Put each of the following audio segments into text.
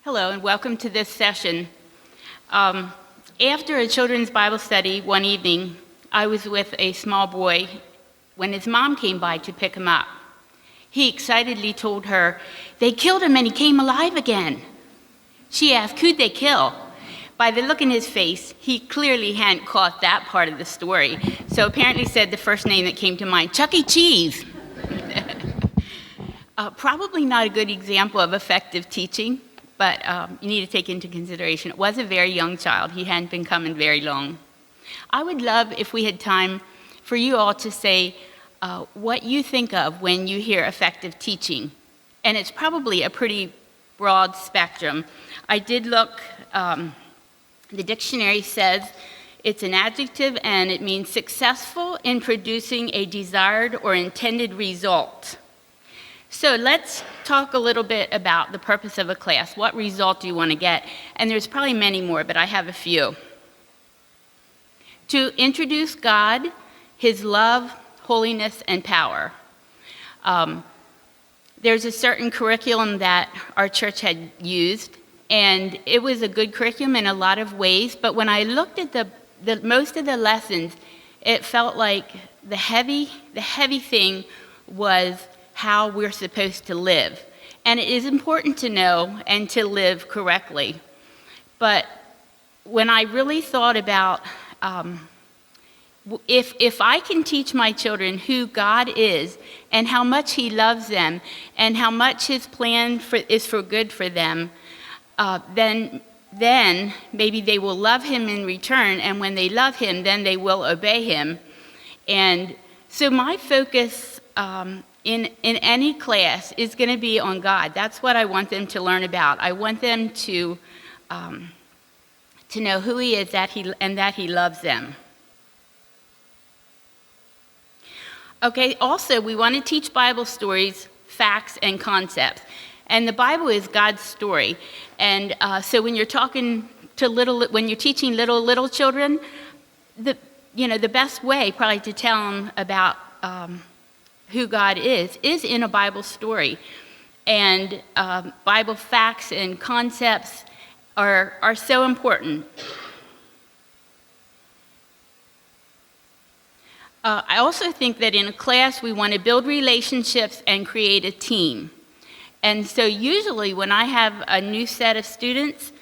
Hello, and welcome to this session. After a children's Bible study one evening, I was with a small boy when his mom came by to pick him up. He excitedly told her, "They killed him and he came alive again." She asked, "Who'd they kill?" By the look in his face, he clearly hadn't caught that part of the story, so apparently said the first name that came to mind, Chuck E. Cheese. Probably not a good example of effective teaching, but you need to take into consideration it was a very young child. He hadn't been coming very long. I would love if we had time for you all to say what you think of when you hear effective teaching. And it's probably a pretty broad spectrum. I did look, the dictionary says it's an adjective and it means successful in producing a desired or intended result. So let's talk a little bit about the purpose of a class. What result do you want to get? And there's probably many more, but I have a few. To introduce God, His love, holiness, and power. There's a certain curriculum that our church had used, and it was a good curriculum in a lot of ways, but when I looked at the most of the lessons, it felt like the heavy thing was how we're supposed to live. And it is important to know and to live correctly. But when I really thought about if I can teach my children who God is and how much He loves them and how much His plan is for good for them, then maybe they will love Him in return, and when they love Him, then they will obey Him. And so my focus in any class is going to be on God. That's what I want them to learn about. I want them to know who He is, and that He loves them. Okay, also we want to teach Bible stories, facts, and concepts. And the Bible is God's story. And so when you're talking to when you're teaching little children, the best way probably to tell them about who God is in a Bible story. And Bible facts and concepts are so important. I also think that in a class we want to build relationships and create a team. And so usually when I have a new set of students,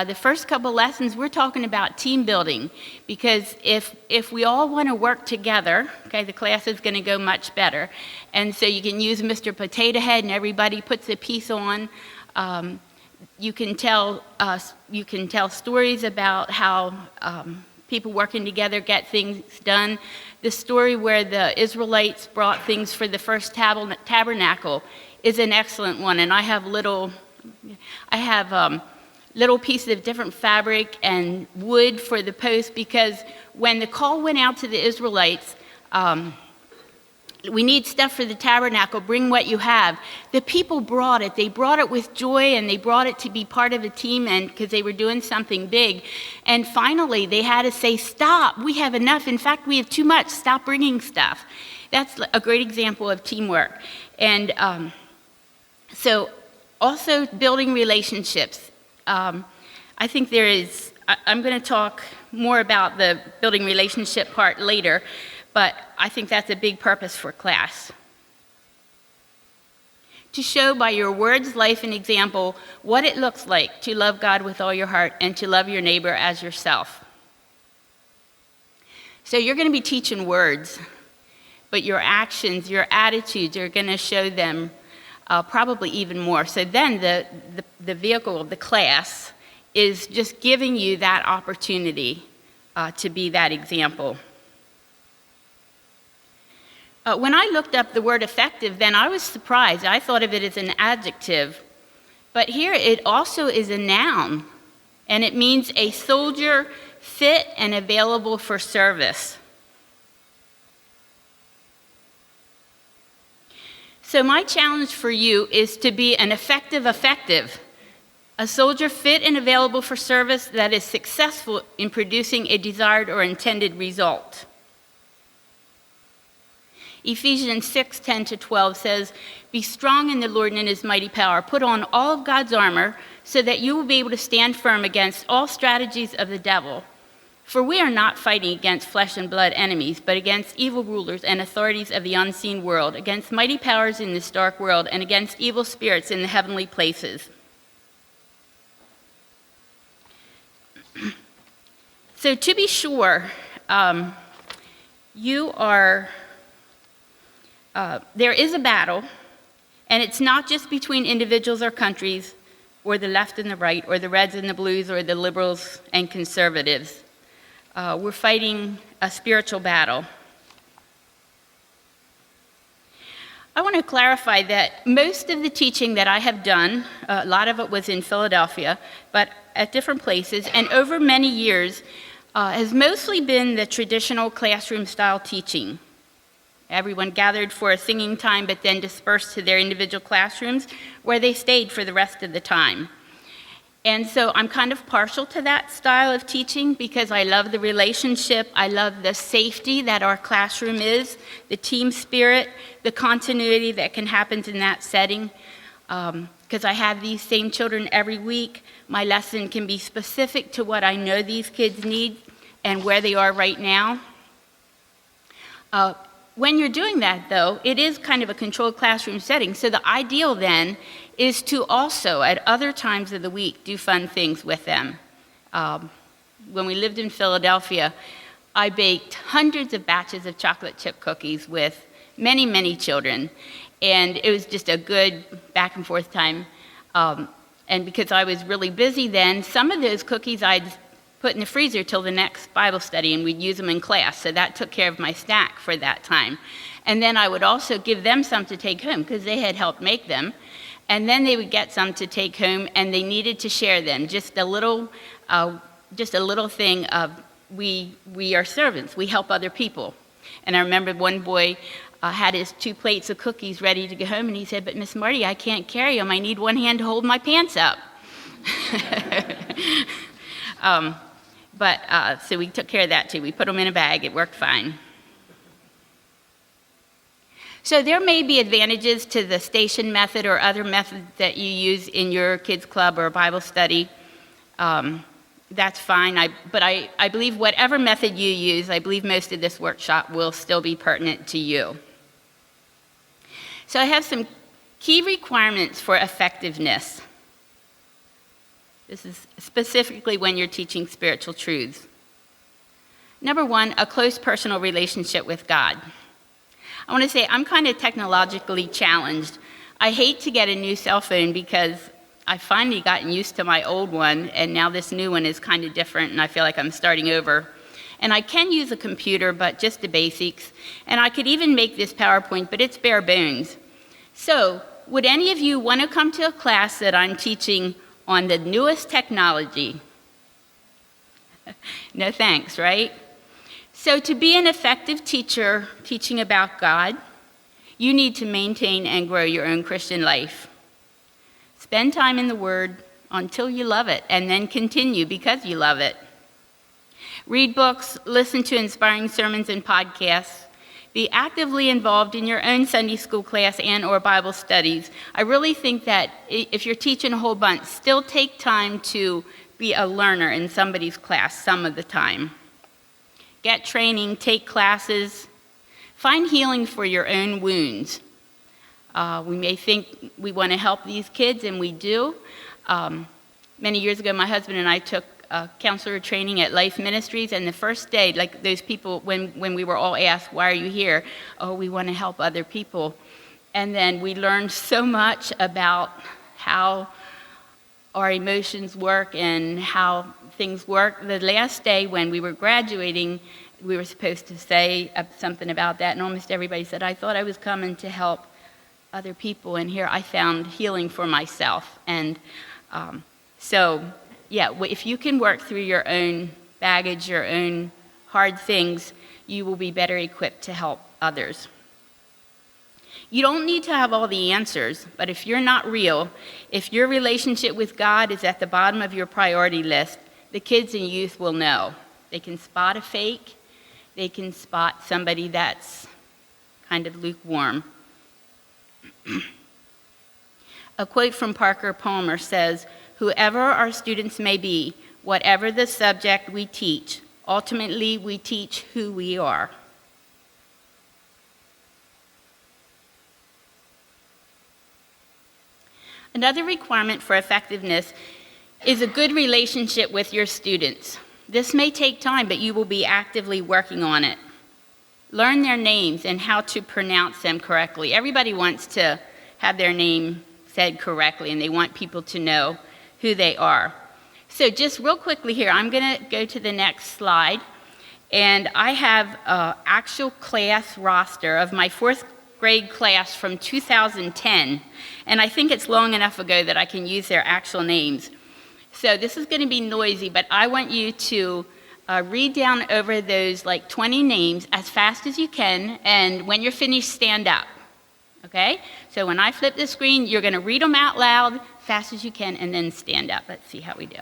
the first couple lessons we're talking about team building, because if we all want to work together, okay, the class is going to go much better. And so you can use Mr. Potato Head and everybody puts a piece on. You can tell stories about how people working together get things done. The story where the Israelites brought things for the first tabernacle is an excellent one, and I have little pieces of different fabric and wood for the post, because when the call went out to the Israelites, we need stuff for the tabernacle, bring what you have. The people brought it. They brought it with joy, and they brought it to be part of a team, and because they were doing something big. And finally, they had to say, "Stop, we have enough. In fact, we have too much. Stop bringing stuff." That's a great example of teamwork. And so also building relationships. I think I'm going to talk more about the building relationship part later, but I think that's a big purpose for class. To show by your words, life, and example what it looks like to love God with all your heart and to love your neighbor as yourself. So you're going to be teaching words, but your actions, your attitudes are going to show them probably even more. So then the vehicle of the class is just giving you that opportunity to be that example. When I looked up the word effective, then I was surprised. I thought of it as an adjective, but here it also is a noun, and it means a soldier fit and available for service. So my challenge for you is to be an effective, a soldier fit and available for service that is successful in producing a desired or intended result. Ephesians 6:10-12 says, "Be strong in the Lord and in His mighty power. Put on all of God's armor so that you will be able to stand firm against all strategies of the devil. For we are not fighting against flesh and blood enemies, but against evil rulers and authorities of the unseen world, against mighty powers in this dark world, and against evil spirits in the heavenly places. So to be sure, there is a battle, and it's not just between individuals or countries, or the left and the right, or the reds and the blues, or the liberals and conservatives. We're fighting a spiritual battle. I want to clarify that most of the teaching that I have done, a lot of it was in Philadelphia, but at different places, and over many years, has mostly been the traditional classroom-style teaching. Everyone gathered for a singing time, but then dispersed to their individual classrooms, where they stayed for the rest of the time. And so I'm kind of partial to that style of teaching because I love the relationship, I love the safety that our classroom is, the team spirit, the continuity that can happen in that setting. Because I have these same children every week, my lesson can be specific to what I know these kids need and where they are right now. When you're doing that, though, it is kind of a controlled classroom setting. So the ideal then is to also, at other times of the week, do fun things with them. When we lived in Philadelphia, I baked hundreds of batches of chocolate chip cookies with many, many children. And it was just a good back and forth time. And because I was really busy then, some of those cookies I'd put in the freezer till the next Bible study, and we'd use them in class. So that took care of my snack for that time. And then I would also give them some to take home because they had helped make them. And then they would get some to take home, and they needed to share them. Just a little thing of we are servants. We help other people. And I remember one boy had his 2 plates of cookies ready to go home, and he said, "But Miss Marty, I can't carry them. I need one hand to hold my pants up." So we took care of that too. We put them in a bag. It worked fine. So there may be advantages to the station method or other methods that you use in your kids' club or Bible study. That's fine. But I believe whatever method you use, I believe most of this workshop will still be pertinent to you. So I have some key requirements for effectiveness. This is specifically when you're teaching spiritual truths. Number 1, a close personal relationship with God. I want to say I'm kind of technologically challenged. I hate to get a new cell phone because I've finally gotten used to my old one, and now this new one is kind of different, and I feel like I'm starting over. And I can use a computer, but just the basics. And I could even make this PowerPoint, but it's bare bones. So, would any of you want to come to a class that I'm teaching on the newest technology? No thanks, right? So to be an effective teacher teaching about God, you need to maintain and grow your own Christian life. Spend time in the Word until you love it, and then continue because you love it. Read books, listen to inspiring sermons and podcasts. Be actively involved in your own Sunday school class and or Bible studies. I really think that if you're teaching a whole bunch, still take time to be a learner in somebody's class some of the time. Get training, take classes. Find healing for your own wounds. We may think we want to help these kids, and we do. Many years ago, my husband and I took counselor training at Life Ministries, and the first day, like those people, when we were all asked, "Why are you here?" "Oh, we want to help other people." And then we learned so much about how our emotions work and how things work. The last day when we were graduating, we were supposed to say something about that, and almost everybody said, "I thought I was coming to help other people, and here I found healing for myself." And if you can work through your own baggage, your own hard things, you will be better equipped to help others. You don't need to have all the answers, but if you're not real, if your relationship with God is at the bottom of your priority list, the kids and youth will know. They can spot a fake. They can spot somebody that's kind of lukewarm. A quote from Parker Palmer says, whoever our students may be, whatever the subject we teach. Ultimately, we teach who we are. Another requirement for effectiveness is a good relationship with your students. This may take time, but you will be actively working on it. Learn their names and how to pronounce them correctly. Everybody wants to have their name said correctly, and they want people to know who they are. So just real quickly here, I'm going to go to the next slide, and I have an actual class roster of my fourth grade class from 2010, and I think it's long enough ago that I can use their actual names. So this is going to be noisy, but I want you to read down over those like 20 names as fast as you can, and when you're finished, stand up. Okay? So when I flip the screen, you're going to read them out loud, fast as you can, and then stand up. Let's see how we do.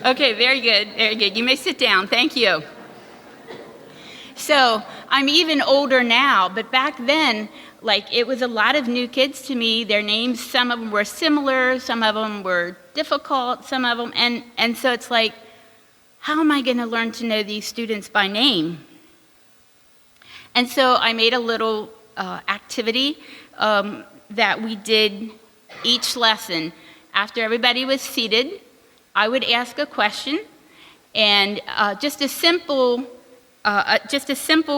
Okay, very good, very good. You may sit down, thank you. So I'm even older now, but back then, like, it was a lot of new kids to me. Their names, some of them were similar, some of them were difficult, some of them, and so it's like, how am I going to learn to know these students by name? And so I made a little activity that we did each lesson. After everybody was seated, I would ask a question, and just a simple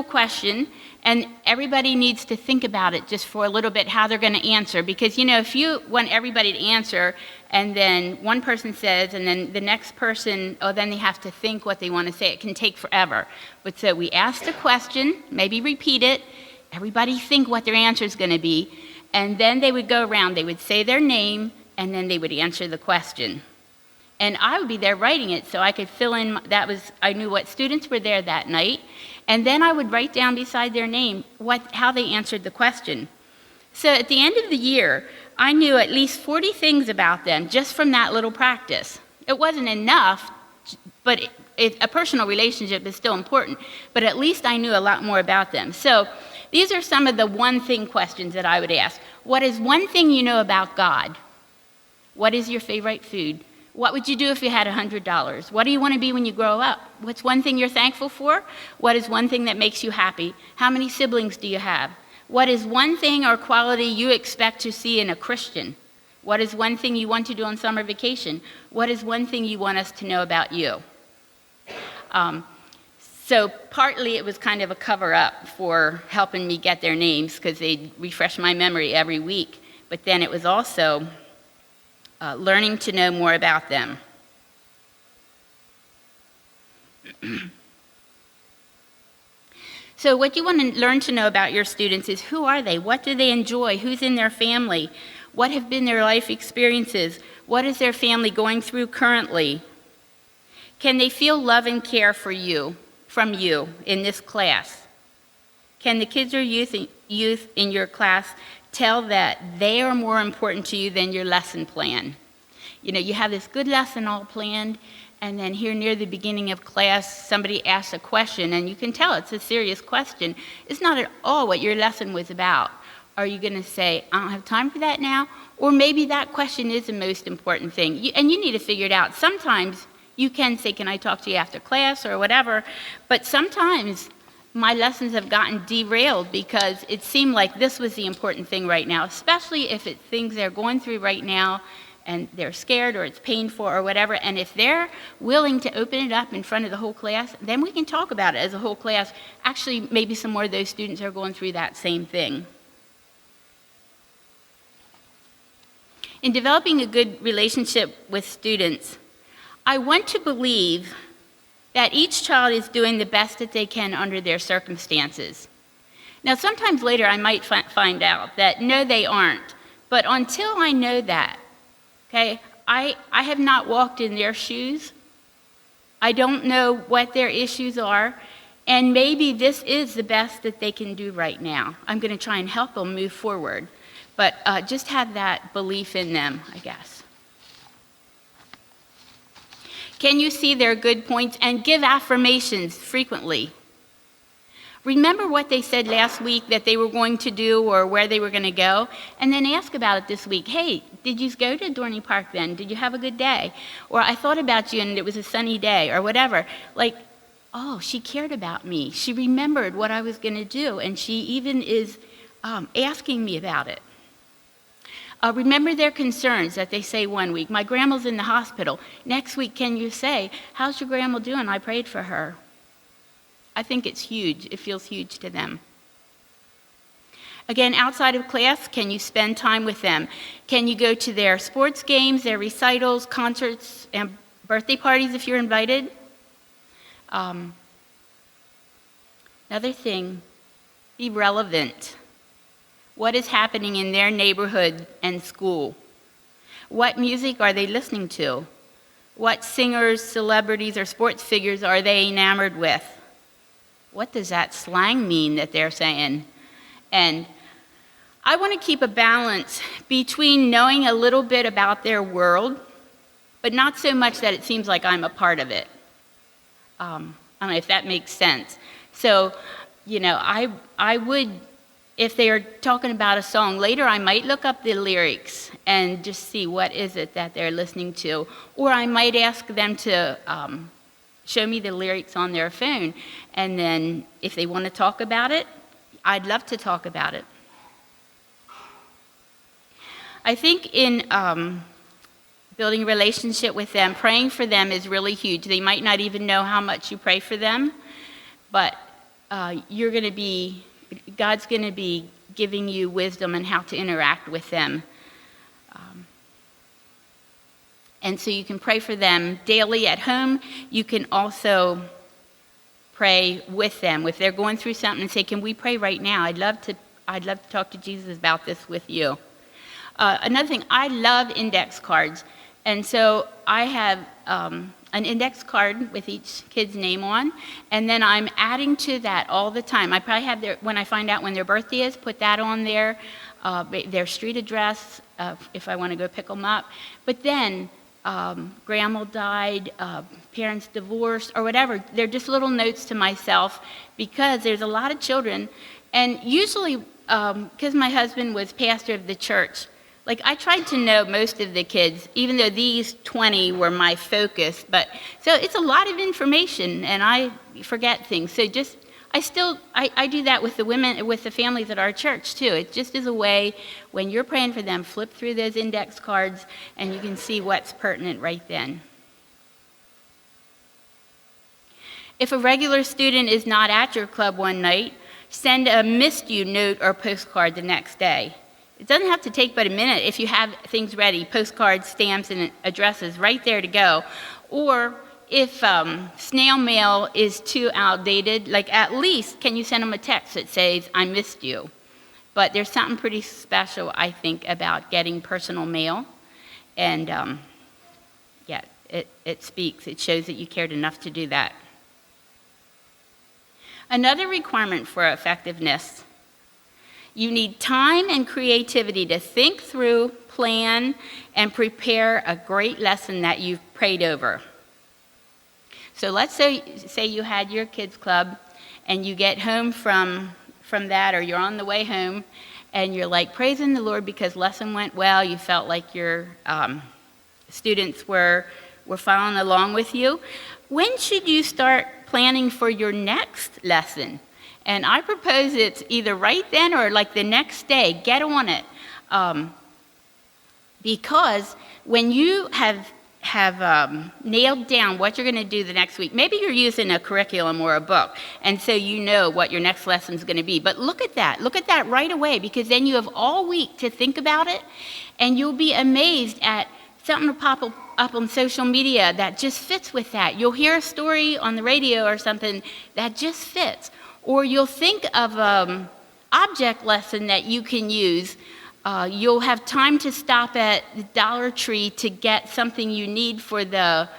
question, and everybody needs to think about it just for a little bit how they're going to answer. Because, you know, if you want everybody to answer, and then one person says, and then the next person, then they have to think what they want to say, it can take forever. But so we asked a question, maybe repeat it, everybody think what their answer is going to be, and then they would go around, they would say their name, and then they would answer the question. And I would be there writing it so I could fill in, I knew what students were there that night, and then I would write down beside their name how they answered the question. So at the end of the year, I knew at least 40 things about them just from that little practice. It wasn't enough, but a personal relationship is still important, but at least I knew a lot more about them. So these are some of the one thing questions that I would ask. What is one thing you know about God? What is your favorite food? What would you do if you had $100? What do you want to be when you grow up? What's one thing you're thankful for? What is one thing that makes you happy? How many siblings do you have? What is one thing or quality you expect to see in a Christian? What is one thing you want to do on summer vacation? What is one thing you want us to know about you? So partly it was kind of a cover-up for helping me get their names because they'd refresh my memory every week. But then it was also learning to know more about them. So what you want to learn to know about your students is who are they? What do they enjoy? Who's in their family? What have been their life experiences? What is their family going through currently? Can they feel love and care from you in this class? Can the kids or youth in your class tell that they are more important to you than your lesson plan? You know, you have this good lesson all planned, and then here near the beginning of class, somebody asks a question, and you can tell it's a serious question. It's not at all what your lesson was about. Are you going to say, I don't have time for that now? Or maybe that question is the most important thing, and you need to figure it out. Sometimes you can say, can I talk to you after class or whatever, but sometimes my lessons have gotten derailed because it seemed like this was the important thing right now, especially if it's things they're going through right now and they're scared or it's painful or whatever. And if they're willing to open it up in front of the whole class, then we can talk about it as a whole class. Actually, maybe some more of those students are going through that same thing. In developing a good relationship with students, I want to believe that each child is doing the best that they can under their circumstances. Now, sometimes later I might find out that no, they aren't. But until I know that, okay, I have not walked in their shoes. I don't know what their issues are. And maybe this is the best that they can do right now. I'm going to try and help them move forward. But just have that belief in them, I guess. Can you see their good points and give affirmations frequently? Remember what they said last week that they were going to do or where they were going to go, and then ask about it this week. Hey, did you go to Dorney Park then? Did you have a good day? Or I thought about you and it was a sunny day, or whatever. Like, oh, she cared about me. She remembered what I was going to do, and she even is asking me about it. Remember their concerns that they say one week. My grandma's in the hospital. Next week, can you say, how's your grandma doing? I prayed for her. I think it's huge. It feels huge to them. Again, outside of class, can you spend time with them? Can you go to their sports games, their recitals, concerts, and birthday parties if you're invited? Another thing, be relevant. What is happening in their neighborhood and school? What music are they listening to? What singers, celebrities, or sports figures are they enamored with? What does that slang mean that they're saying? And I want to keep a balance between knowing a little bit about their world, but not so much that it seems like I'm a part of it. I don't know if that makes sense. So, I would, if they are talking about a song later, I might look up the lyrics and just see what is it that they're listening to. Or I might ask them to show me the lyrics on their phone. And then if they want to talk about it, I'd love to talk about it. I think in building a relationship with them, praying for them is really huge. They might not even know how much you pray for them, but God's going to be giving you wisdom on how to interact with them. And so you can pray for them daily at home. You can also pray with them. If they're going through something, and say, can we pray right now? I'd love to talk to Jesus about this with you. Another thing, I love index cards. And so I have an index card with each kid's name on, and then I'm adding to that all the time. I probably have when I find out when their birthday is, put that on there, their street address, if I want to go pick them up. But then grandma died, parents divorced, or whatever. They're just little notes to myself because there's a lot of children. And usually, because my husband was pastor of the church, like I tried to know most of the kids, even though these 20 were my focus. But so it's a lot of information, and I forget things. So I do that with the women, with the families at our church too. It just is a way, when you're praying for them, flip through those index cards and you can see what's pertinent right then. If a regular student is not at your club one night, send a missed you note or postcard the next day. It doesn't have to take but a minute if you have things ready, postcards, stamps, and addresses right there to go. Or if snail mail is too outdated, like at least can you send them a text that says, I missed you. But there's something pretty special, I think, about getting personal mail. And it speaks. It shows that you cared enough to do that. Another requirement for effectiveness, you need time and creativity to think through, plan, and prepare a great lesson that you've prayed over. So let's say you had your kids' club and you get home from that, or you're on the way home and you're like praising the Lord because lesson went well. You felt like your students were following along with you. When should you start planning for your next lesson? And I propose it's either right then or like the next day. Get on it. Because when you have nailed down what you're going to do the next week, maybe you're using a curriculum or a book, and so you know what your next lesson is going to be. But look at that right away, because then you have all week to think about it, and you'll be amazed at something to pop up on social media that just fits with that. You'll hear a story on the radio or something that just fits. Or you'll think of an object lesson that you can use. You'll have time to stop at the Dollar Tree to get something you need for the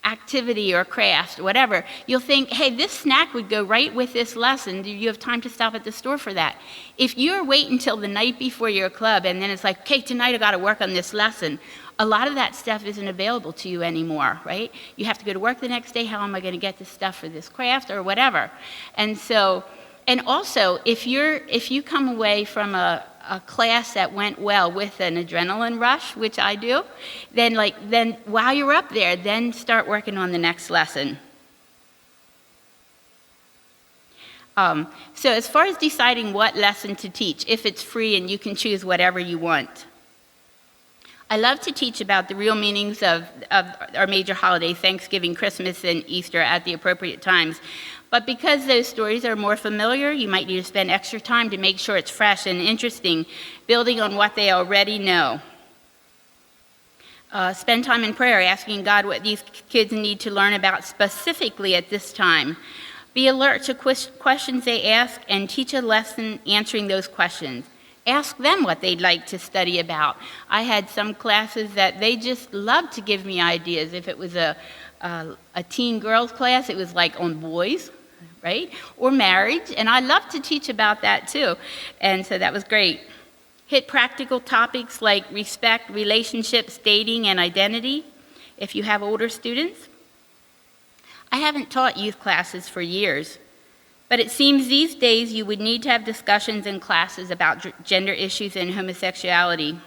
activity or craft, whatever, you'll think, hey, this snack would go right with this lesson. Do you have time to stop at the store for that? If you're waiting until the night before your club and then it's like, okay, tonight I got to work on this lesson, a lot of that stuff isn't available to you anymore, right? You have to go to work the next day. How am I going to get this stuff for this craft or whatever? And so, and also, if you come away from a class that went well with an adrenaline rush, which I do, then while you're up there, then start working on the next lesson. So as far as deciding what lesson to teach, if it's free and you can choose whatever you want. I love to teach about the real meanings of our major holidays, Thanksgiving, Christmas, and Easter at the appropriate times. But because those stories are more familiar, you might need to spend extra time to make sure it's fresh and interesting, building on what they already know. Spend time in prayer, asking God what these kids need to learn about specifically at this time. Be alert to questions they ask and teach a lesson answering those questions. Ask them what they'd like to study about. I had some classes that they just loved to give me ideas. If it was a teen girls class, it was like on boys, right? Or marriage, and I love to teach about that too. And so that was great. Hit practical topics like respect, relationships, dating, and identity if you have older students. I haven't taught youth classes for years, but it seems these days you would need to have discussions in classes about gender issues and homosexuality.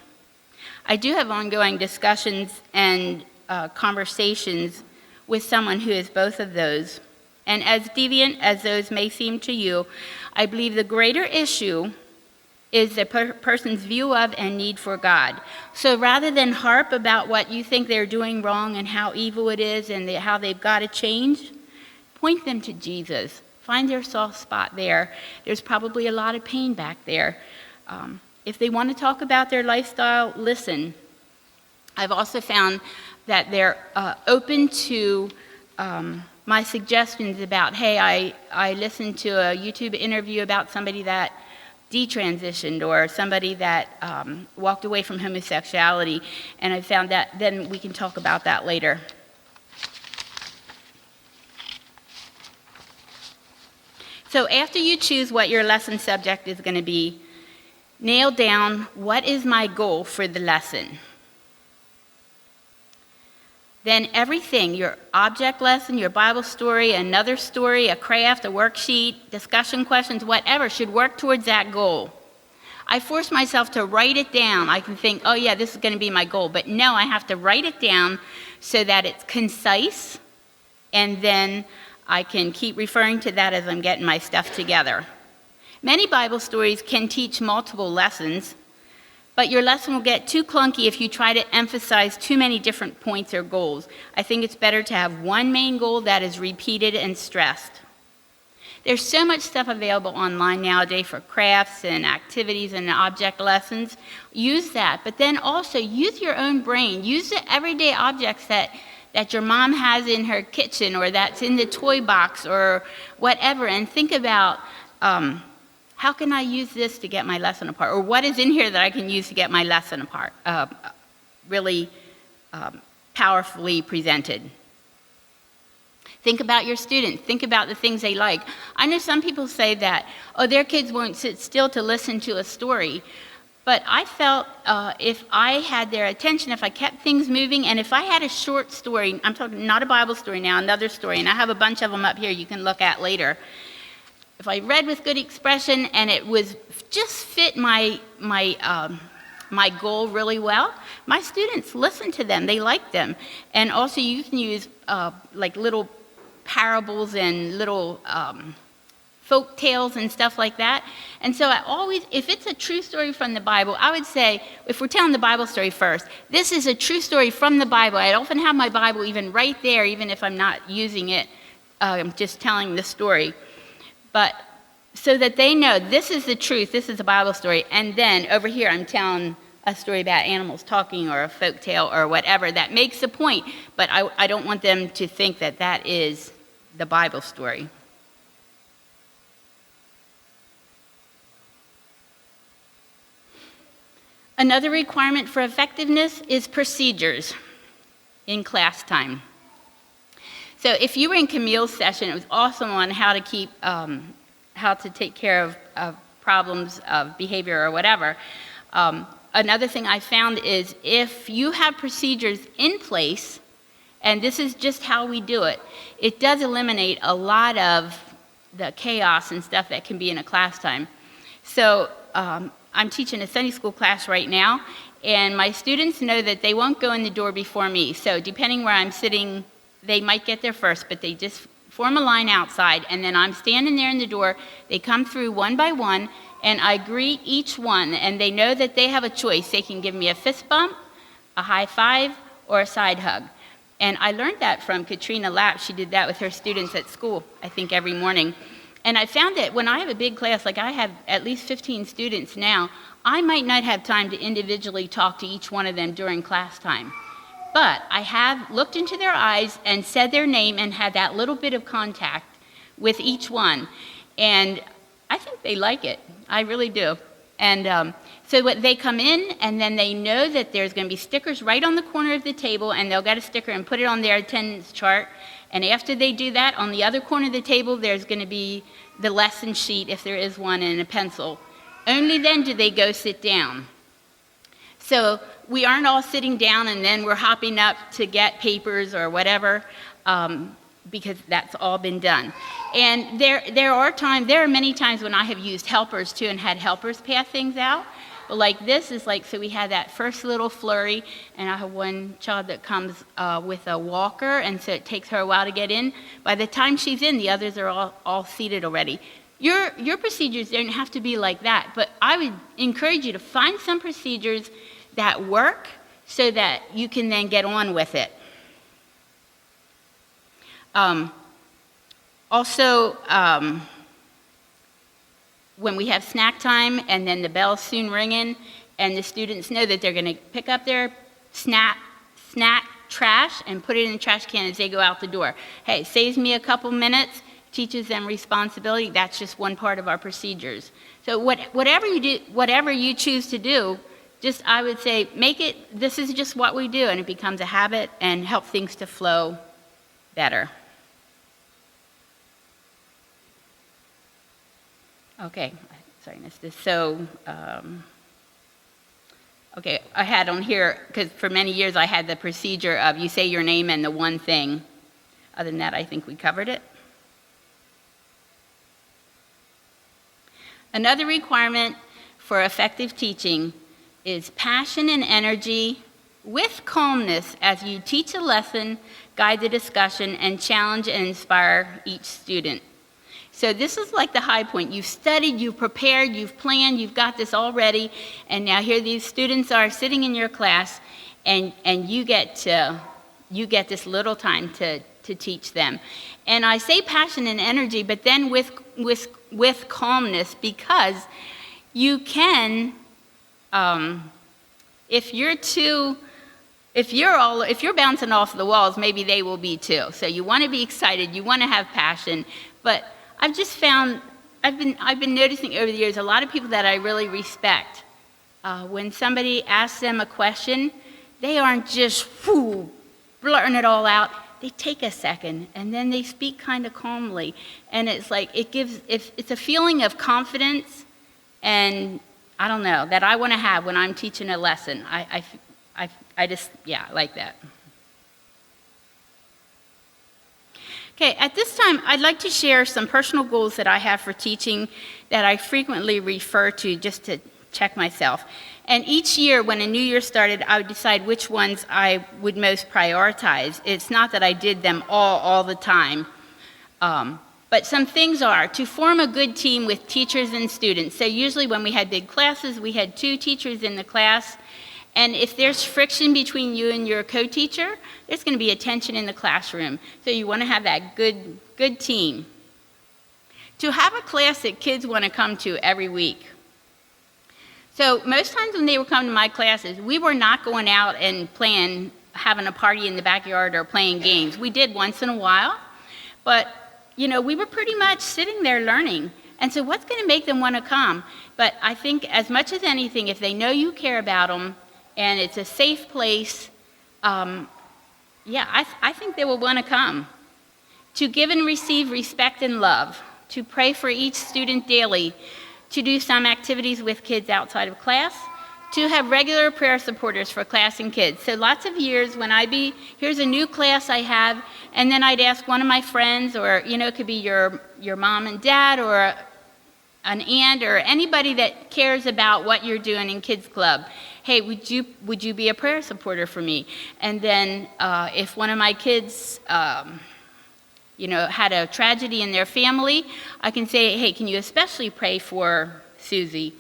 I do have ongoing discussions and conversations with someone who is both of those. And as deviant as those may seem to you, I believe the greater issue is the person's view of and need for God. So rather than harp about what you think they're doing wrong and how evil it is and how they've got to change, point them to Jesus. Find their soft spot there. There's probably a lot of pain back there. If they want to talk about their lifestyle, listen. I've also found that they're open to my suggestions about, hey, I listened to a YouTube interview about somebody that detransitioned or somebody that walked away from homosexuality, and I found that then we can talk about that later. So after you choose what your lesson subject is going to be, nail down what is my goal for the lesson. Then everything, your object lesson, your Bible story, another story, a craft, a worksheet, discussion questions, whatever, should work towards that goal. I force myself to write it down. I can think, oh yeah, this is going to be my goal. But no, I have to write it down so that it's concise, and then I can keep referring to that as I'm getting my stuff together. Many Bible stories can teach multiple lessons, but your lesson will get too clunky if you try to emphasize too many different points or goals. I think it's better to have one main goal that is repeated and stressed. There's so much stuff available online nowadays for crafts and activities and object lessons. Use that, but then also use your own brain. Use the everyday objects that your mom has in her kitchen or that's in the toy box or whatever, and think about, how can I use this to get my lesson apart? Or what is in here that I can use to get my lesson apart? Really powerfully presented. Think about your students. Think about the things they like. I know some people say that, oh, their kids won't sit still to listen to a story. But I felt if I had their attention, if I kept things moving, and if I had a short story, I'm talking not a Bible story now, another story, and I have a bunch of them up here you can look at later. If I read with good expression and it was just fit my goal really well, my students listened to them. They liked them. And also you can use like little parables and little folk tales and stuff like that. And so I always, if it's a true story from the Bible, I would say, if we're telling the Bible story first, this is a true story from the Bible. I often have my Bible even right there, even if I'm not using it, just telling the story. But so that they know this is the truth, this is a Bible story, and then over here I'm telling a story about animals talking or a folk tale or whatever that makes a point, but I don't want them to think that that is the Bible story. Another requirement for effectiveness is procedures in class time. So if you were in Camille's session, it was awesome on how to take care of problems of behavior or whatever. Another thing I found is if you have procedures in place, and this is just how we do it, it does eliminate a lot of the chaos and stuff that can be in a class time. So I'm teaching a Sunday school class right now, and my students know that they won't go in the door before me. So depending where I'm sitting, they might get there first, but they just form a line outside, and then I'm standing there in the door. They come through one by one, and I greet each one, and they know that they have a choice. They can give me a fist bump, a high five, or a side hug. And I learned that from Katrina Lapp. She did that with her students at school, I think every morning. And I found that when I have a big class, like I have at least 15 students now, I might not have time to individually talk to each one of them during class time. But I have looked into their eyes and said their name and had that little bit of contact with each one. And I think they like it. I really do. And so they come in, and then they know that there's going to be stickers right on the corner of the table, and they'll get a sticker and put it on their attendance chart. And after they do that, on the other corner of the table, there's going to be the lesson sheet, if there is one, and a pencil. Only then do they go sit down. So we aren't all sitting down and then we're hopping up to get papers or whatever, because that's all been done. And there are many times when I have used helpers too and had helpers pass things out. But like this is like, so we had that first little flurry, and I have one child that comes with a walker, and so it takes her a while to get in. By the time she's in, the others are all seated already. Your procedures don't have to be like that, but I would encourage you to find some procedures that work so that you can then get on with it. Also, when we have snack time and then the bell's soon ringing and the students know that they're going to pick up their snack trash and put it in the trash can as they go out the door. Hey, it saves me a couple minutes, teaches them responsibility. That's just one part of our procedures. So whatever you choose to do, just I would say this is just what we do, and it becomes a habit and help things to flow better. Okay, sorry, I missed this. So, okay, I had on here, because for many years I had the procedure of you say your name and the one thing. Other than that, I think we covered it. Another requirement for effective teaching is passion and energy with calmness as you teach a lesson, guide the discussion, and challenge and inspire each student. So this is like the high point. You've studied, you've prepared, you've planned, you've got this all ready, and now here these students are sitting in your class, and you get this little time to teach them. And I say passion and energy, but then with calmness, because you can, if you're bouncing off the walls, maybe they will be too. So you want to be excited, you want to have passion, but I've just found, I've been noticing over the years, a lot of people that I really respect, when somebody asks them a question, they aren't just blurting it all out. They take a second, and then they speak kind of calmly. And it's like, it's a feeling of confidence, and I don't know, that I want to have when I'm teaching a lesson. I like that. Okay, at this time, I'd like to share some personal goals that I have for teaching that I frequently refer to just to check myself. And each year, when a new year started, I would decide which ones I would most prioritize. It's not that I did them all the time. But some things are to form a good team with teachers and students. So usually when we had big classes, we had 2 teachers in the class. And if there's friction between you and your co-teacher, there's going to be a tension in the classroom. So you want to have that good team. To have a class that kids want to come to every week. So most times when they were coming to my classes, we were not going out and having a party in the backyard or playing games. We did once in a while, but we were pretty much sitting there learning. And so what's going to make them want to come? But I think as much as anything, if they know you care about them and it's a safe place, I think they will want to come. to give and receive respect and love, to pray for each student daily, to do some activities with kids outside of class, to have regular prayer supporters for class and kids. So lots of years when here's a new class I have, and then I'd ask one of my friends, or, it could be your mom and dad, or an aunt, or anybody that cares about what you're doing in Kids Club. Hey, would you be a prayer supporter for me? And then if one of my kids, had a tragedy in their family, I can say, hey, can you especially pray for Susie?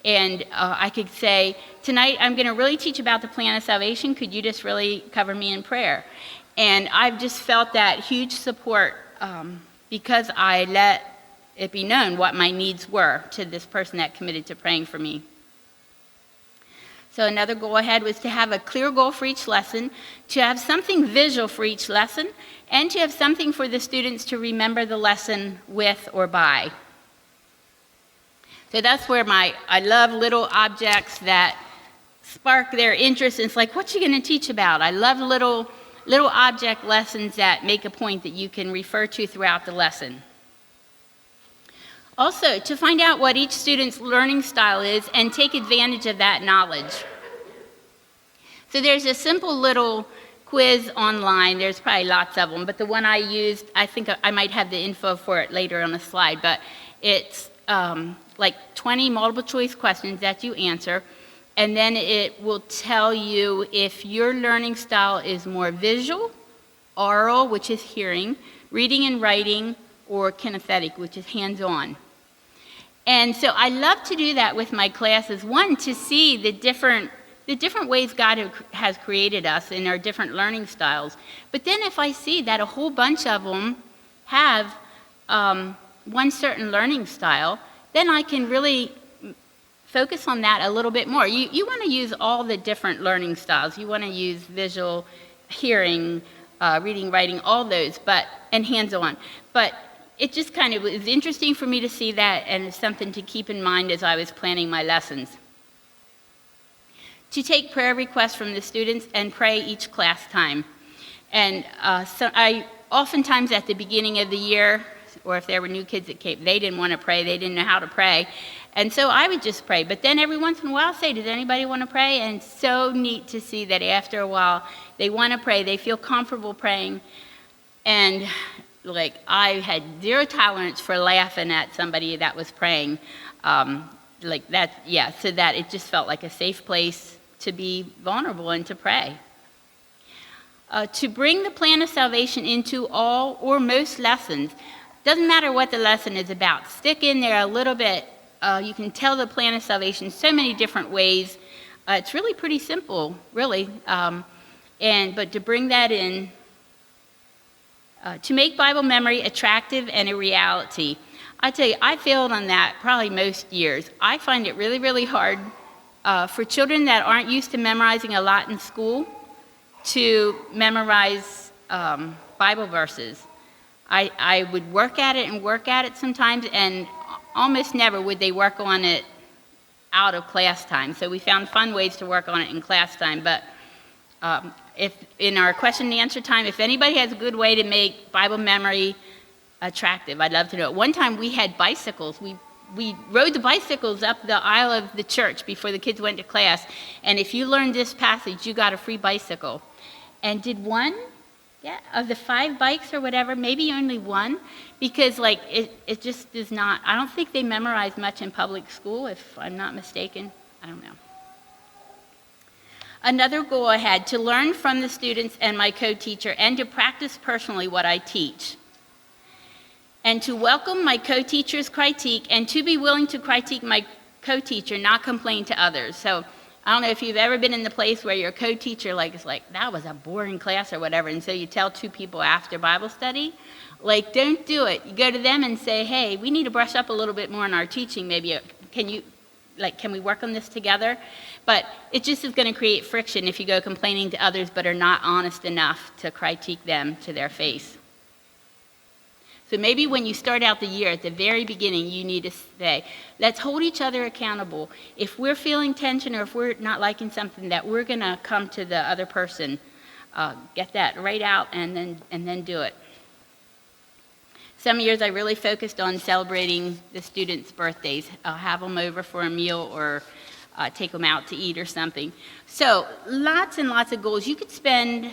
And I could say, tonight I'm going to really teach about the plan of salvation. Could you just really cover me in prayer? And I've just felt that huge support because I let it be known what my needs were to this person that committed to praying for me. So another goal I had was to have a clear goal for each lesson, to have something visual for each lesson, and to have something for the students to remember the lesson with or by. So that's where I love little objects that spark their interest. And it's like, what's she going to teach about? I love little object lessons that make a point that you can refer to throughout the lesson. Also, to find out what each student's learning style is and take advantage of that knowledge. So there's a simple little quiz online. There's probably lots of them, but the one I used, I think I might have the info for it later on the slide, but it's like 20 multiple choice questions that you answer, and then it will tell you if your learning style is more visual, oral, which is hearing, reading and writing, or kinesthetic, which is hands-on. And so I love to do that with my classes, one, to see the different ways God has created us in our different learning styles. But then if I see that a whole bunch of them have one certain learning style, then I can really focus on that a little bit more. You want to use all the different learning styles. You want to use visual, hearing, reading, writing, all those, and hands-on. But it just kind of was interesting for me to see that, and it's something to keep in mind as I was planning my lessons. To take prayer requests from the students and pray each class time. And so I oftentimes at the beginning of the year, or if there were new kids that came, they didn't want to pray, they didn't know how to pray. And so I would just pray. But then every once in a while I'll say, does anybody want to pray? And it's so neat to see that after a while they want to pray, they feel comfortable praying. And I had zero tolerance for laughing at somebody that was praying. So that it just felt like a safe place to be vulnerable and to pray. To bring the plan of salvation into all or most lessons. Doesn't matter what the lesson is about. Stick in there a little bit. You can tell the plan of salvation so many different ways. It's really pretty simple, really. But to bring that in, to make Bible memory attractive and a reality. I tell you, I failed on that probably most years. I find it really, really hard for children that aren't used to memorizing a lot in school to memorize Bible verses. I would work at it sometimes, and almost never would they work on it out of class time. So we found fun ways to work on it in class time. But if in our question and answer time, if anybody has a good way to make Bible memory attractive, I'd love to know it. One time we had bicycles. We rode the bicycles up the aisle of the church before the kids went to class. And if you learned this passage, you got a free bicycle. And did one of the 5 bikes or whatever, maybe only one, because it just does not, I don't think they memorize much in public school, if I'm not mistaken. I don't know. Another goal I had, to learn from the students and my co-teacher and to practice personally what I teach. And to welcome my co-teacher's critique and to be willing to critique my co-teacher, not complain to others. So I don't know if you've ever been in the place where your co-teacher is like, that was a boring class or whatever, and so you tell 2 people after Bible study, don't do it. You go to them and say, hey, we need to brush up a little bit more in our teaching. Maybe can we work on this together? But it just is going to create friction if you go complaining to others but are not honest enough to critique them to their face. So maybe when you start out the year, at the very beginning, you need to say, let's hold each other accountable. If we're feeling tension or if we're not liking something, that we're going to come to the other person, get that right out and then do it. Some years I really focused on celebrating the students' birthdays. I'll have them over for a meal or take them out to eat or something. So lots and lots of goals. You could spend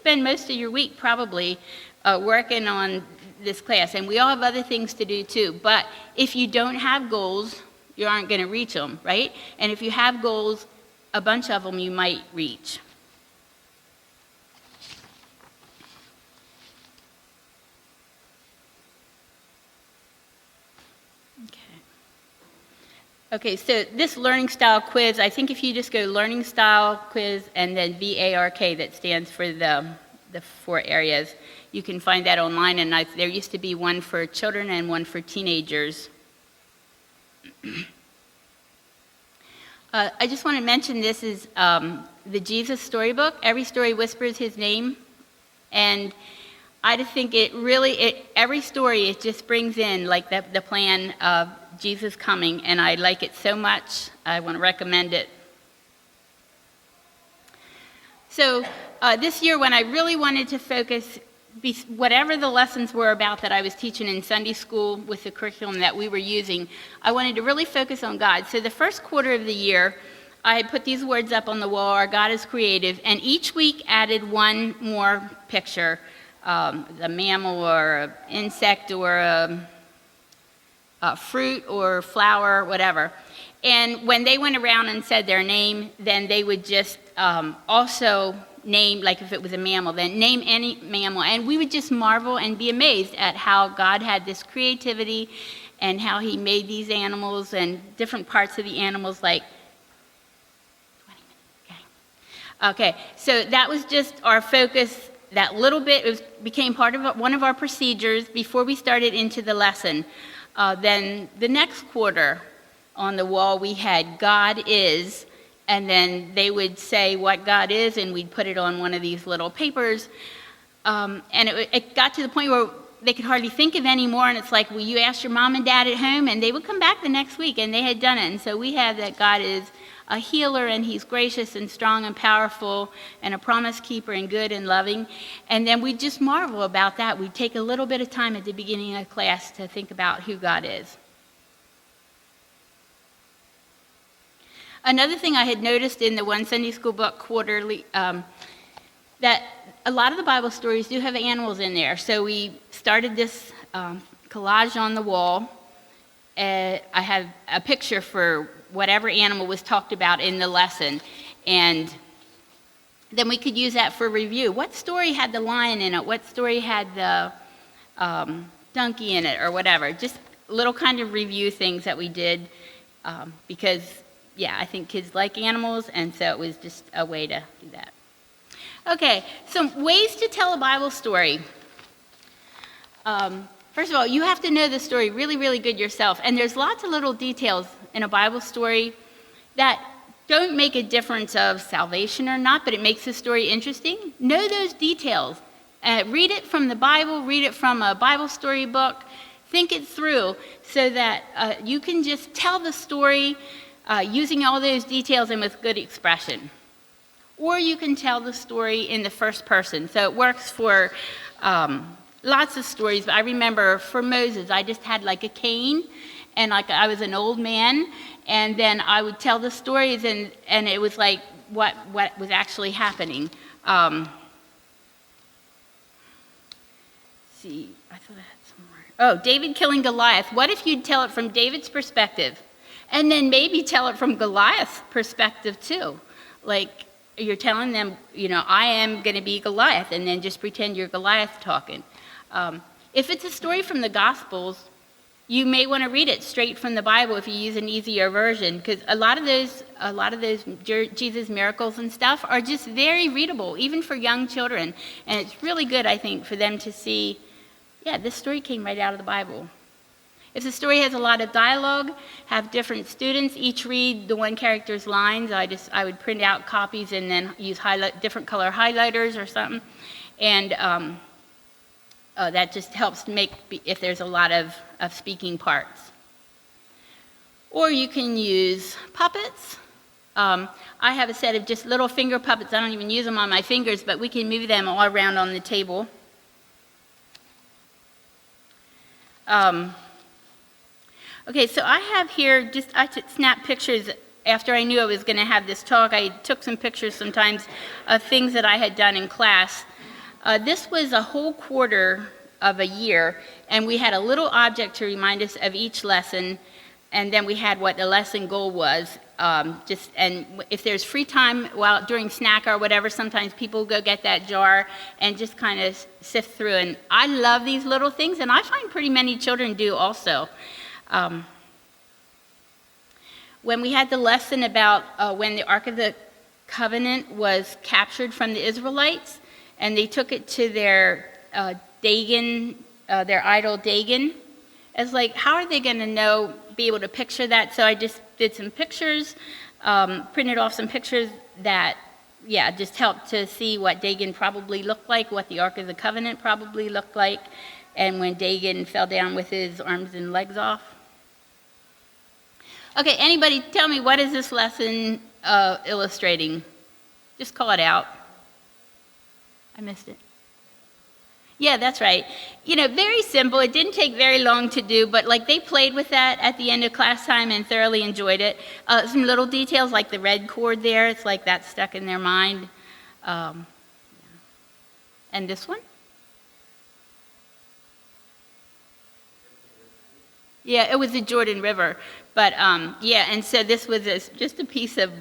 most of your week probably working on this class, and we all have other things to do too. But if you don't have goals, you aren't going to reach them, right? And if you have goals, a bunch of them you might reach. Okay, so this learning style quiz, I think if you just go learning style quiz and then VARK, that stands for the 4 areas, you can find that online. And there used to be one for children and one for teenagers. I just want to mention this is the Jesus storybook. Every story whispers his name. And I just think every story, it just brings in like the plan of Jesus coming, and I like it so much. I want to recommend it. So this year, when I really wanted to focus, whatever the lessons were about that I was teaching in Sunday school with the curriculum that we were using, I wanted to really focus on God. So the first quarter of the year, I had put these words up on the wall, "Our God is creative," and each week added one more picture, a mammal or an insect or a fruit or flower, whatever. And when they went around and said their name, then they would just also name, like if it was a mammal, then name any mammal. And we would just marvel and be amazed at how God had this creativity and how he made these animals and different parts of the animals, like 20 minutes. Okay, so that was just our focus. That little bit became part of one of our procedures before we started into the lesson. Then the next quarter on the wall we had God is, and then they would say what God is, and we'd put it on one of these little papers. And it got to the point where they could hardly think of any more, and it's like, well, you asked your mom and dad at home, and they would come back the next week, and they had done it. And so we have that God is a healer, and he's gracious and strong and powerful and a promise keeper and good and loving. And then we just marvel about that. We take a little bit of time at the beginning of class to think about who God is. Another thing I had noticed in the one Sunday school book quarterly, that a lot of the Bible stories do have animals in there. So we started this collage on the wall. I have a picture for whatever animal was talked about in the lesson, and then we could use that for review. What story had the lion in it? What story had the donkey in it, or whatever? Just little kind of review things that we did because, yeah, I think kids like animals, and so it was just a way to do that. Okay, some ways to tell a Bible story. First of all, you have to know the story really, really good yourself. And there's lots of little details in a Bible story that don't make a difference of salvation or not, but it makes the story interesting. Know those details. Read it from the Bible, read it from a Bible story book. Think it through so that you can just tell the story using all those details and with good expression. Or you can tell the story in the first person. So it works for lots of stories. I remember for Moses, I just had like a cane, and like I was an old man, and then I would tell the stories, and it was like what was actually happening. See, I thought I had some more. Oh, David killing Goliath. What if you'd tell it from David's perspective, and then maybe tell it from Goliath's perspective too? Like you're telling them, I am going to be Goliath, and then just pretend you're Goliath talking. If it's a story from the Gospels, you may want to read it straight from the Bible if you use an easier version, because a lot of those Jesus miracles and stuff are just very readable, even for young children. And it's really good, I think, for them to see, yeah, this story came right out of the Bible. If the story has a lot of dialogue, have different students each read the one character's lines. I would print out copies and then use different color highlighters or something. And that just helps make, if there's a lot of speaking parts. Or you can use puppets. I have a set of just little finger puppets. I don't even use them on my fingers, but we can move them all around on the table. Okay, so I have here, I took snap pictures after I knew I was going to have this talk. I took some pictures sometimes of things that I had done in class. This was a whole quarter of a year, and we had a little object to remind us of each lesson, and then we had what the lesson goal was. And if there's free time during snack or whatever, sometimes people go get that jar and just kind of sift through. And I love these little things, and I find pretty many children do also. When we had the lesson about when the Ark of the Covenant was captured from the Israelites, and they took it to their Dagon, their idol Dagon, it's like, how are they going to be able to picture that? So I just did some pictures, printed off some pictures that, just helped to see what Dagon probably looked like, what the Ark of the Covenant probably looked like, and when Dagon fell down with his arms and legs off. Okay, anybody tell me, what is this lesson illustrating? Just call it out. I missed it. Yeah, that's right. Very simple. It didn't take very long to do, but they played with that at the end of class time and thoroughly enjoyed it. Some little details like the red cord there, it's like that stuck in their mind. And this one? Yeah, it was the Jordan River. But and so this was just a piece of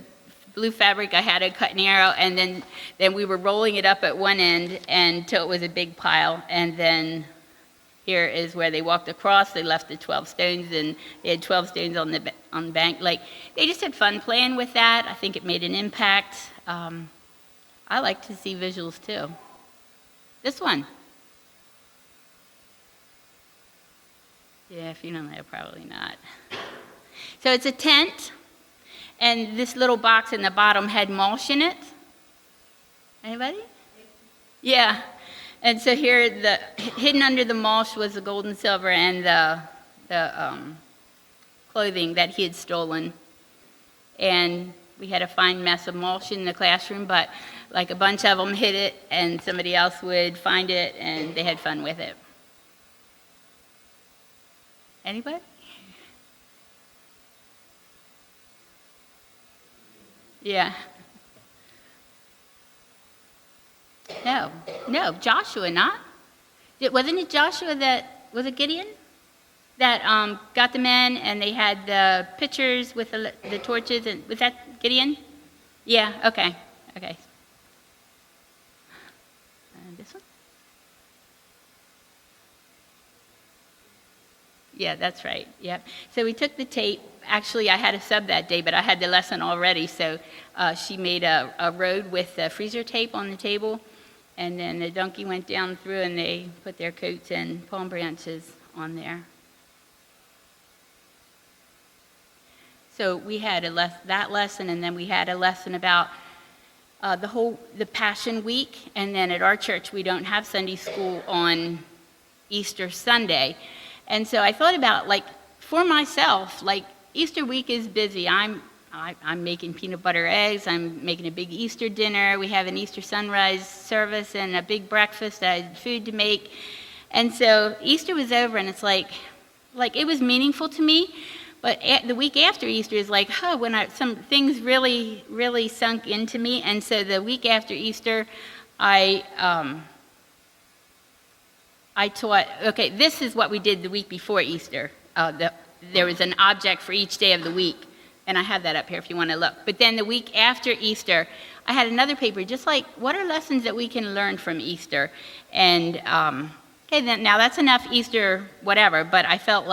blue fabric. I had to cut an arrow, and then we were rolling it up at one end until it was a big pile. And then here is where they walked across. They left the 12 stones, and they had 12 stones on the bank. They just had fun playing with that. I think it made an impact. I like to see visuals too. This one. Yeah, if you don't know, probably not. So it's a tent. And this little box in the bottom had mulch in it. Anybody? Yeah. And so here, hidden under the mulch was the gold and silver and the clothing that he had stolen. And we had a fine mess of mulch in the classroom, but a bunch of them hid it, and somebody else would find it, and they had fun with it. Anybody? Yeah. No, Joshua, not. Wasn't it Joshua was it Gideon? That got the men and they had the pitchers with the torches, and was that Gideon? Yeah, okay. And this one? Yeah, that's right. Yep. So we took the tape. Actually, I had a sub that day, but I had the lesson already. So she made a road with freezer tape on the table, and then the donkey went down through, and they put their coats and palm branches on there. So we had that lesson, and then we had a lesson about the Passion Week, and then at our church we don't have Sunday school on Easter Sunday. And so I thought about, for myself, Easter week is busy. I'm making peanut butter eggs. I'm making a big Easter dinner. We have an Easter sunrise service and a big breakfast. I had food to make. And so Easter was over, and it's it was meaningful to me. But the week after Easter is when some things really, really sunk into me. And so the week after Easter, I taught, okay, this is what we did the week before Easter. There was an object for each day of the week, and I have that up here if you want to look. But then the week after Easter, I had another paper, just what are lessons that we can learn from Easter? And, now that's enough Easter whatever, but I felt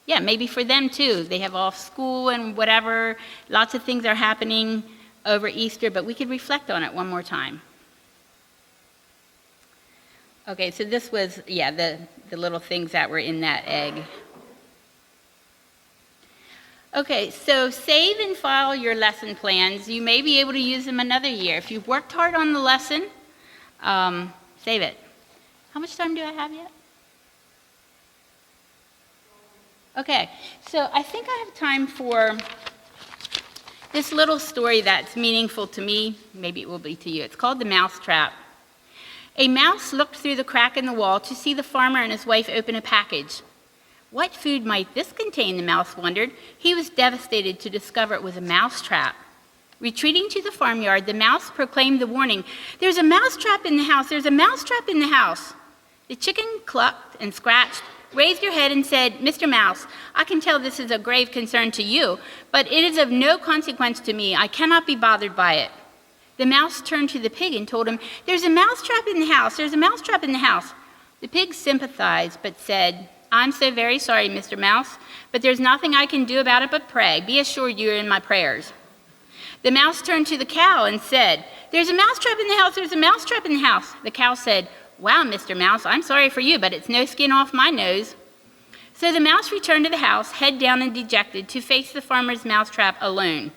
maybe for them too. They have off school and whatever. Lots of things are happening over Easter, but we could reflect on it one more time. Okay, so this was, the little things that were in that egg. Okay, so save and file your lesson plans. You may be able to use them another year. If you've worked hard on the lesson, save it. How much time do I have yet? Okay, so I think I have time for this little story that's meaningful to me. Maybe it will be to you. It's called The Mouse Trap. A mouse looked through the crack in the wall to see the farmer and his wife open a package. What food might this contain, the mouse wondered. He was devastated to discover it was a mouse trap. Retreating to the farmyard, the mouse proclaimed the warning, "There's a mouse trap in the house! There's a mouse trap in the house!" The chicken clucked and scratched, raised her head and said, "Mr. Mouse, I can tell this is a grave concern to you, but it is of no consequence to me. I cannot be bothered by it." The mouse turned to the pig and told him, "There's a mouse trap in the house. There's a mouse trap in the house." The pig sympathized but said, "I'm so very sorry, Mr. Mouse, but there's nothing I can do about it but pray. Be assured you are in my prayers." The mouse turned to the cow and said, "There's a mouse trap in the house. There's a mouse trap in the house." The cow said, "Wow, Mr. Mouse, I'm sorry for you, but it's no skin off my nose." So the mouse returned to the house, head down and dejected, to face the farmer's mousetrap alone.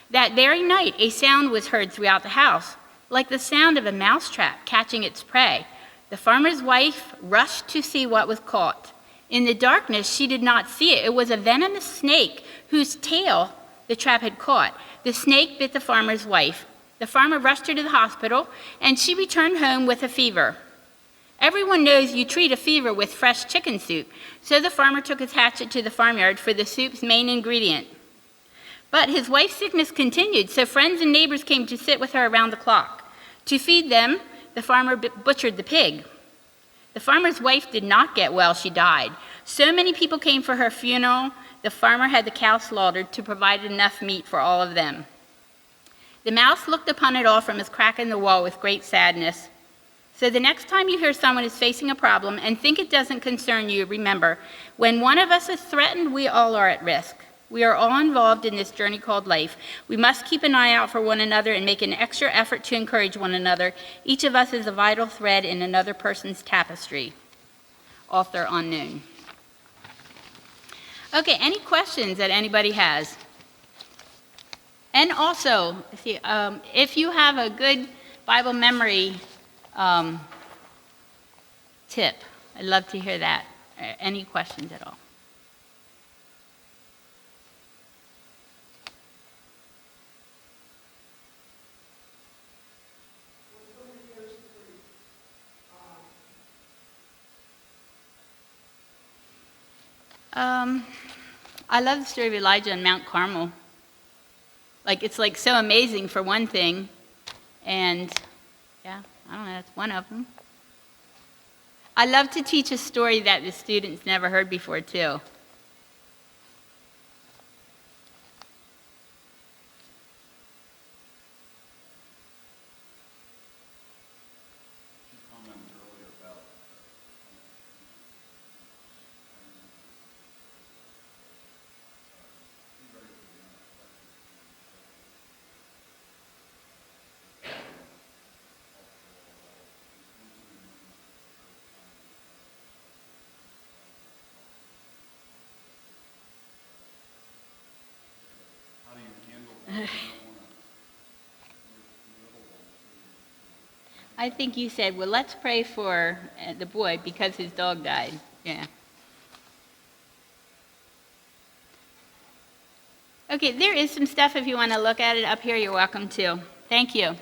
That very night, a sound was heard throughout the house, like the sound of a mousetrap catching its prey. The farmer's wife rushed to see what was caught. In the darkness, she did not see it. It was a venomous snake whose tail the trap had caught. The snake bit the farmer's wife. The farmer rushed her to the hospital, and she returned home with a fever. Everyone knows you treat a fever with fresh chicken soup, so the farmer took his hatchet to the farmyard for the soup's main ingredient. But his wife's sickness continued, so friends and neighbors came to sit with her around the clock. To feed them, the farmer butchered the pig. The farmer's wife did not get well, she died. So many people came for her funeral, the farmer had the cow slaughtered to provide enough meat for all of them. The mouse looked upon it all from his crack in the wall with great sadness. So the next time you hear someone is facing a problem and think it doesn't concern you, remember, when one of us is threatened, we all are at risk. We are all involved in this journey called life. We must keep an eye out for one another and make an extra effort to encourage one another. Each of us is a vital thread in another person's tapestry. Author unknown. Okay, any questions that anybody has? And also, if you have a good Bible memory tip, I'd love to hear that. Any questions at all? I love the story of Elijah on Mount Carmel. It's so amazing for one thing, and yeah, I don't know, that's one of them. I love to teach a story that the students never heard before, too. I think you said, well, let's pray for the boy because his dog died. Yeah. Okay, there is some stuff if you want to look at it up here, you're welcome to. Thank you.